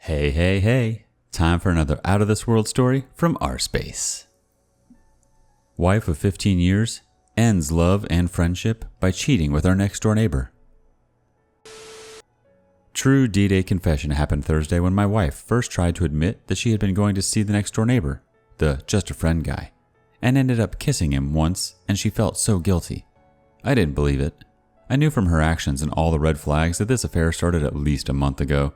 Hey, hey, hey. Time for another out of this world story from rSpace. Wife of 15 years ends love and friendship by cheating with our next door neighbor. True D-Day confession happened Thursday when my wife first tried to admit that she had been going to see the next door neighbor, the just a friend guy, and ended up kissing him once, and she felt so guilty. I didn't believe it. I knew from her actions and all the red flags that this affair started at least a month ago.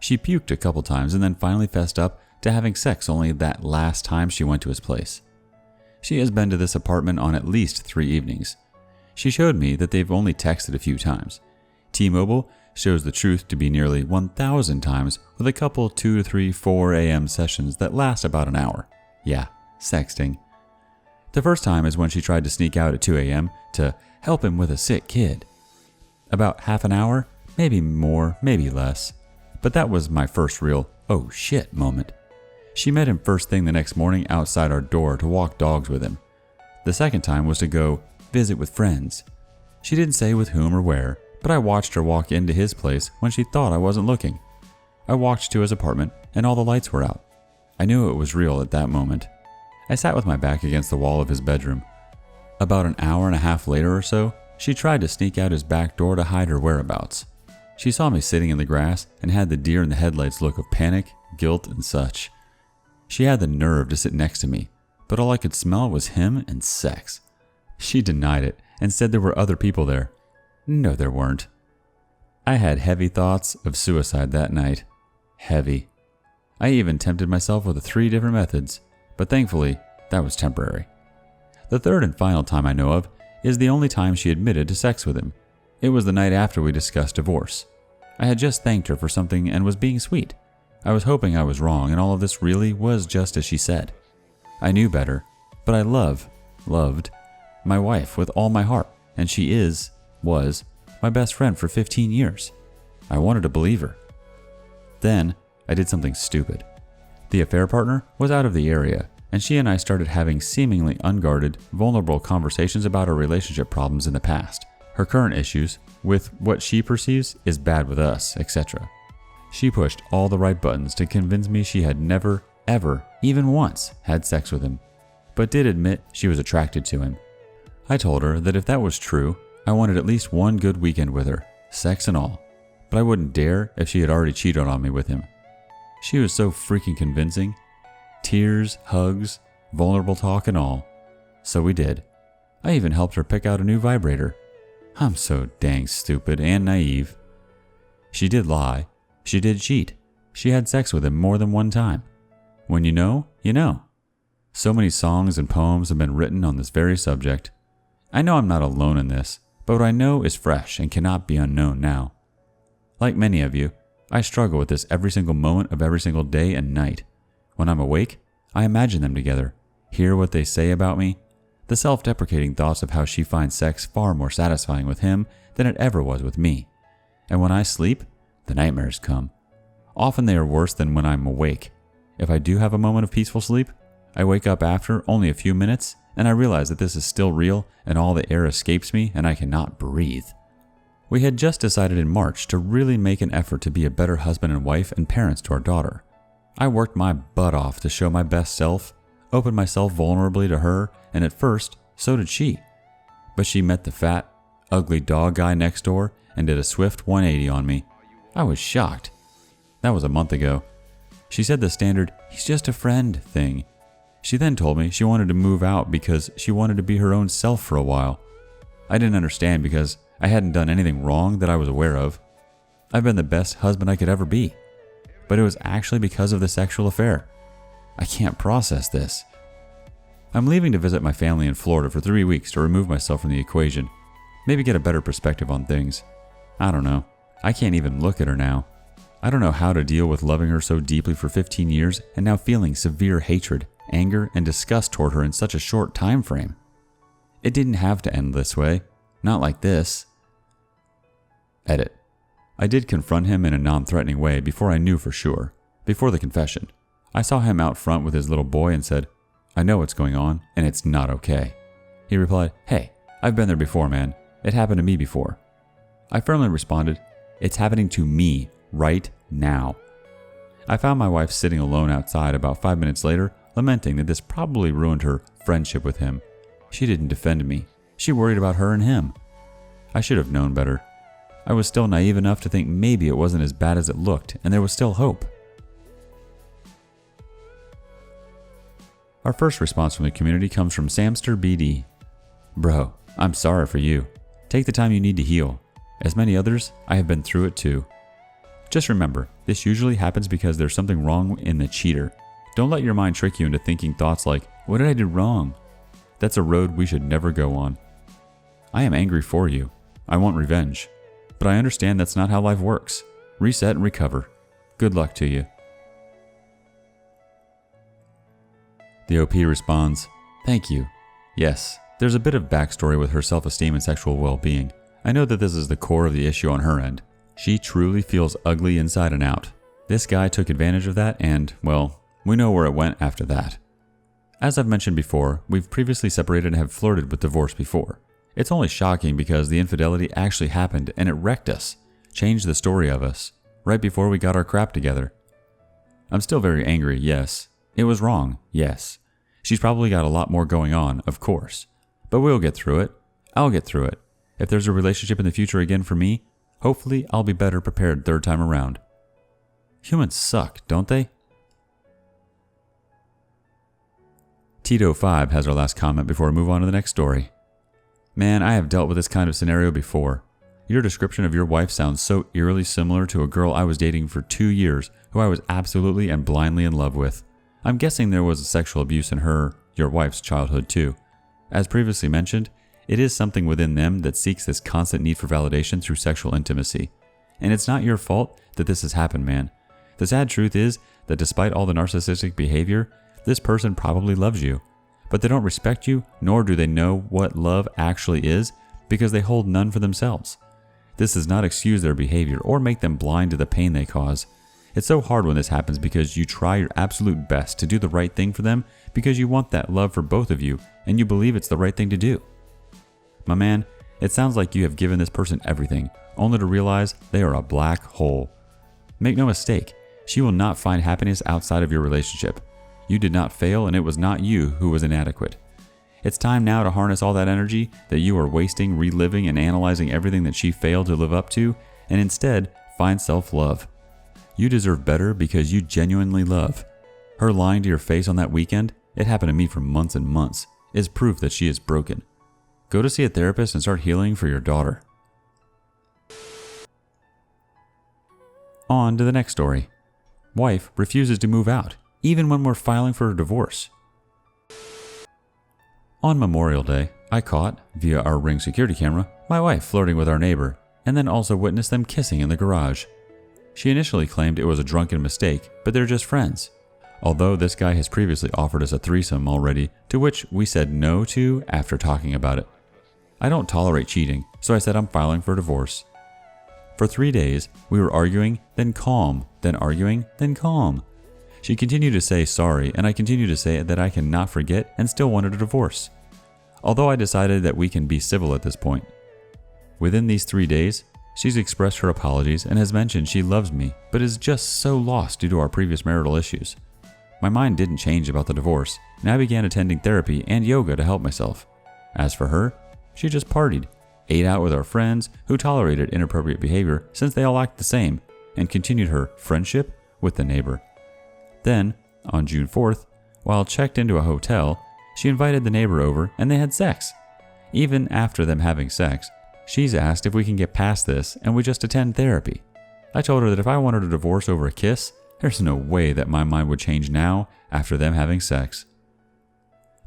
She puked a couple times and then finally fessed up to having sex only that last time she went to his place. She has been to this apartment on at least 3 evenings. She showed me that they've only texted a few times. T-Mobile shows the truth to be nearly 1,000 times with a couple 2 to 3, 4 a.m. sessions that last about an hour. Yeah, sexting. The first time is when she tried to sneak out at 2 a.m. to help him with a sick kid. About half an hour, maybe more, maybe less. But that was my first real, oh shit moment. She met him first thing the next morning outside our door to walk dogs with him. The second time was to go visit with friends. She didn't say with whom or where, but I watched her walk into his place when she thought I wasn't looking. I walked to his apartment and all the lights were out. I knew it was real at that moment. I sat with my back against the wall of his bedroom. About an hour and a half later or so, she tried to sneak out his back door to hide her whereabouts. She saw me sitting in the grass and had the deer in the headlights look of panic, guilt, and such. She had the nerve to sit next to me, but all I could smell was him and sex. She denied it and said there were other people there. No, there weren't. I had heavy thoughts of suicide that night. Heavy. I even tempted myself with 3 different methods, but thankfully, that was temporary. The third and final time I know of is the only time she admitted to sex with him. It was the night after we discussed divorce. I had just thanked her for something and was being sweet. I was hoping I was wrong and all of this really was just as she said. I knew better, but I loved my wife with all my heart, and she was my best friend for 15 years. I wanted to believe her. Then, I did something stupid. The affair partner was out of the area, and she and I started having seemingly unguarded, vulnerable conversations about our relationship problems in the past. Her current issues with what she perceives is bad with us, etc. She pushed all the right buttons to convince me she had never, ever, even once had sex with him, but did admit she was attracted to him. I told her that if that was true, I wanted at least one good weekend with her, sex and all, but I wouldn't dare if she had already cheated on me with him. She was so freaking convincing. Tears, hugs, vulnerable talk and all. So we did. I even helped her pick out a new vibrator. I'm so dang stupid and naive. She did lie. She did cheat. She had sex with him more than one time. When you know, you know. So many songs and poems have been written on this very subject. I know I'm not alone in this, but what I know is fresh and cannot be unknown now. Like many of you, I struggle with this every single moment of every single day and night. When I'm awake, I imagine them together, hear what they say about me, the self-deprecating thoughts of how she finds sex far more satisfying with him than it ever was with me. And when I sleep, the nightmares come. Often they are worse than when I'm awake. If I do have a moment of peaceful sleep, I wake up after only a few minutes and I realize that this is still real and all the air escapes me and I cannot breathe. We had just decided in March to really make an effort to be a better husband and wife and parents to our daughter. I worked my butt off to show my best self, opened myself vulnerably to her, and at first, so did she. But she met the fat, ugly dog guy next door and did a swift 180 on me. I was shocked. That was a month ago. She said the standard, "he's just a friend" thing. She then told me she wanted to move out because she wanted to be her own self for a while. I didn't understand because I hadn't done anything wrong that I was aware of. I've been the best husband I could ever be. But it was actually because of the sexual affair. I can't process this. I'm leaving to visit my family in Florida for 3 weeks to remove myself from the equation. Maybe get a better perspective on things. I don't know. I can't even look at her now. I don't know how to deal with loving her so deeply for 15 years and now feeling severe hatred, anger, and disgust toward her in such a short time frame. It didn't have to end this way. Not like this. Edit. I did confront him in a non-threatening way before I knew for sure. Before the confession, I saw him out front with his little boy and said, "I know what's going on, and it's not okay." He replied, "Hey, I've been there before, man. It happened to me before." I firmly responded, "It's happening to me right now." I found my wife sitting alone outside about 5 minutes later, lamenting that this probably ruined her friendship with him. She didn't defend me. She worried about her and him. I should have known better. I was still naive enough to think maybe it wasn't as bad as it looked, and there was still hope. Our first response from the community comes from SurfDD. Bro, I'm sorry for you. Take the time you need to heal. As many others, I have been through it too. Just remember, this usually happens because there's something wrong in the cheater. Don't let your mind trick you into thinking thoughts like, what did I do wrong? That's a road we should never go on. I am angry for you. I want revenge. But I understand that's not how life works. Reset and recover. Good luck to you. The OP responds, thank you. Yes, there's a bit of backstory with her self-esteem and sexual well-being. I know that this is the core of the issue on her end. She truly feels ugly inside and out. This guy took advantage of that and, well, we know where it went after that. As I've mentioned before, we've previously separated and have flirted with divorce before. It's only shocking because the infidelity actually happened and it wrecked us, changed the story of us, right before we got our crap together. I'm still very angry, yes. It was wrong, yes. She's probably got a lot more going on, of course. But we'll get through it. I'll get through it. If there's a relationship in the future again for me, hopefully I'll be better prepared third time around. Humans suck, don't they? Tito5 has our last comment before we move on to the next story. Man, I have dealt with this kind of scenario before. Your description of your wife sounds so eerily similar to a girl I was dating for 2 years who I was absolutely and blindly in love with. I'm guessing there was sexual abuse in her, your wife's childhood too. As previously mentioned, it is something within them that seeks this constant need for validation through sexual intimacy. And it's not your fault that this has happened, man. The sad truth is that despite all the narcissistic behavior, this person probably loves you. But they don't respect you, nor do they know what love actually is, because they hold none for themselves. This does not excuse their behavior or make them blind to the pain they cause. It's so hard when this happens because you try your absolute best to do the right thing for them because you want that love for both of you and you believe it's the right thing to do. My man, it sounds like you have given this person everything, only to realize they are a black hole. Make no mistake, she will not find happiness outside of your relationship. You did not fail and it was not you who was inadequate. It's time now to harness all that energy that you are wasting reliving and analyzing everything that she failed to live up to and instead find self-love. You deserve better because you genuinely love. Her lying to your face on that weekend, it happened to me for months and months, is proof that she is broken. Go to see a therapist and start healing for your daughter. On to the next story. Wife refuses to move out, even when we're filing for a divorce. On Memorial Day, I caught, via our Ring security camera, my wife flirting with our neighbor, and then also witnessed them kissing in the garage. She initially claimed it was a drunken mistake, but they're just friends. Although this guy has previously offered us a threesome already, to which we said no to after talking about it. I don't tolerate cheating, so I said I'm filing for divorce. For 3 days, we were arguing, then calm, then arguing, then calm. She continued to say sorry, and I continued to say that I cannot forget and still wanted a divorce. Although I decided that we can be civil at this point. Within these 3 days, she's expressed her apologies and has mentioned she loves me, but is just so lost due to our previous marital issues. My mind didn't change about the divorce, and I began attending therapy and yoga to help myself. As for her, she just partied, ate out with our friends who tolerated inappropriate behavior since they all act the same, and continued her friendship with the neighbor. Then, on June 4th, while checked into a hotel, she invited the neighbor over and they had sex. Even after them having sex, she's asked if we can get past this and we just attend therapy. I told her that if I wanted a divorce over a kiss, there's no way that my mind would change now after them having sex.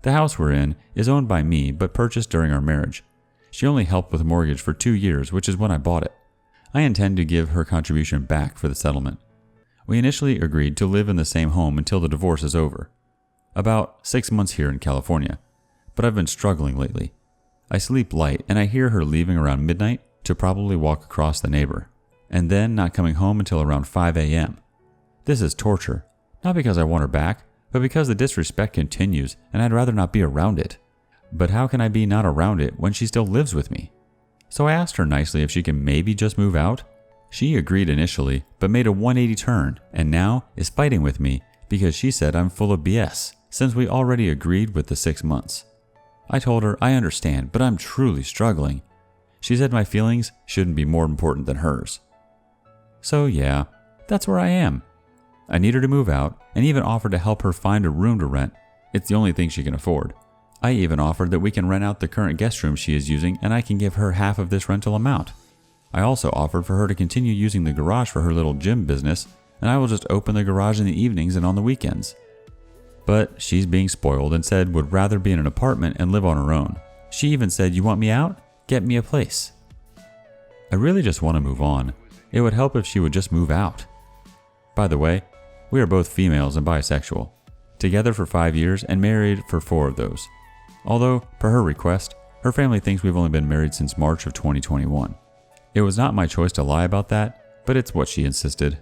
The house we're in is owned by me but purchased during our marriage. She only helped with the mortgage for 2 years, which is when I bought it. I intend to give her contribution back for the settlement. We initially agreed to live in the same home until the divorce is over. About 6 months here in California, but I've been struggling lately. I sleep light and I hear her leaving around midnight to probably walk across the neighbor, and then not coming home until around 5 a.m. This is torture, not because I want her back, but because the disrespect continues and I'd rather not be around it. But how can I be not around it when she still lives with me? So I asked her nicely if she can maybe just move out. She agreed initially, but made a 180 turn and now is fighting with me because she said I'm full of BS since we already agreed with the 6 months. I told her I understand, but I'm truly struggling. She said my feelings shouldn't be more important than hers. So yeah, that's where I am. I need her to move out and even offered to help her find a room to rent. It's the only thing she can afford. I even offered that we can rent out the current guest room she is using and I can give her half of this rental amount. I also offered for her to continue using the garage for her little gym business and I will just open the garage in the evenings and on the weekends. But she's being spoiled and said would rather be in an apartment and live on her own. She even said, "You want me out? Get me a place." I really just want to move on. It would help if she would just move out. By the way, we are both females and bisexual, together for 5 years and married for 4 of those. Although, per her request, her family thinks we've only been married since March of 2021. It was not my choice to lie about that, but it's what she insisted.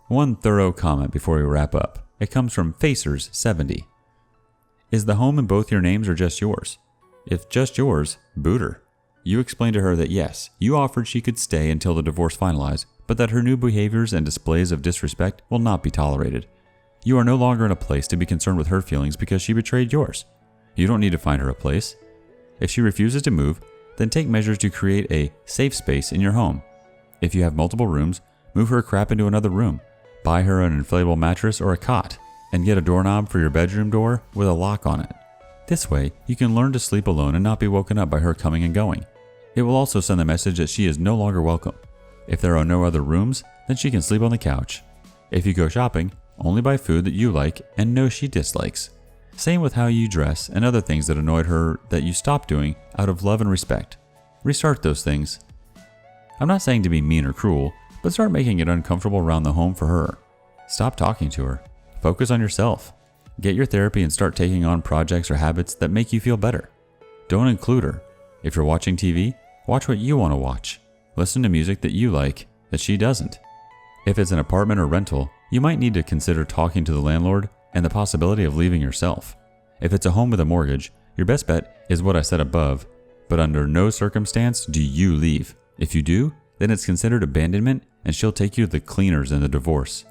One thorough comment before we wrap up. It comes from Facers70. Is the home in both your names or just yours? If just yours, boot her. You explained to her that yes, you offered she could stay until the divorce finalized, but that her new behaviors and displays of disrespect will not be tolerated. You are no longer in a place to be concerned with her feelings because she betrayed yours. You don't need to find her a place. If she refuses to move, then take measures to create a safe space in your home. If you have multiple rooms, move her crap into another room. Buy her an inflatable mattress or a cot, and get a doorknob for your bedroom door with a lock on it. This way, you can learn to sleep alone and not be woken up by her coming and going. It will also send the message that she is no longer welcome. If there are no other rooms, then she can sleep on the couch. If you go shopping, only buy food that you like and know she dislikes. Same with how you dress and other things that annoyed her that you stopped doing out of love and respect. Restart those things. I'm not saying to be mean or cruel, but start making it uncomfortable around the home for her. Stop talking to her. Focus on yourself. Get your therapy and start taking on projects or habits that make you feel better. Don't include her. If you're watching TV, watch what you want to watch. Listen to music that you like, that she doesn't. If it's an apartment or rental, you might need to consider talking to the landlord and the possibility of leaving yourself. If it's a home with a mortgage, your best bet is what I said above, but under no circumstance do you leave. If you do, then it's considered abandonment and she'll take you to the cleaners in the divorce.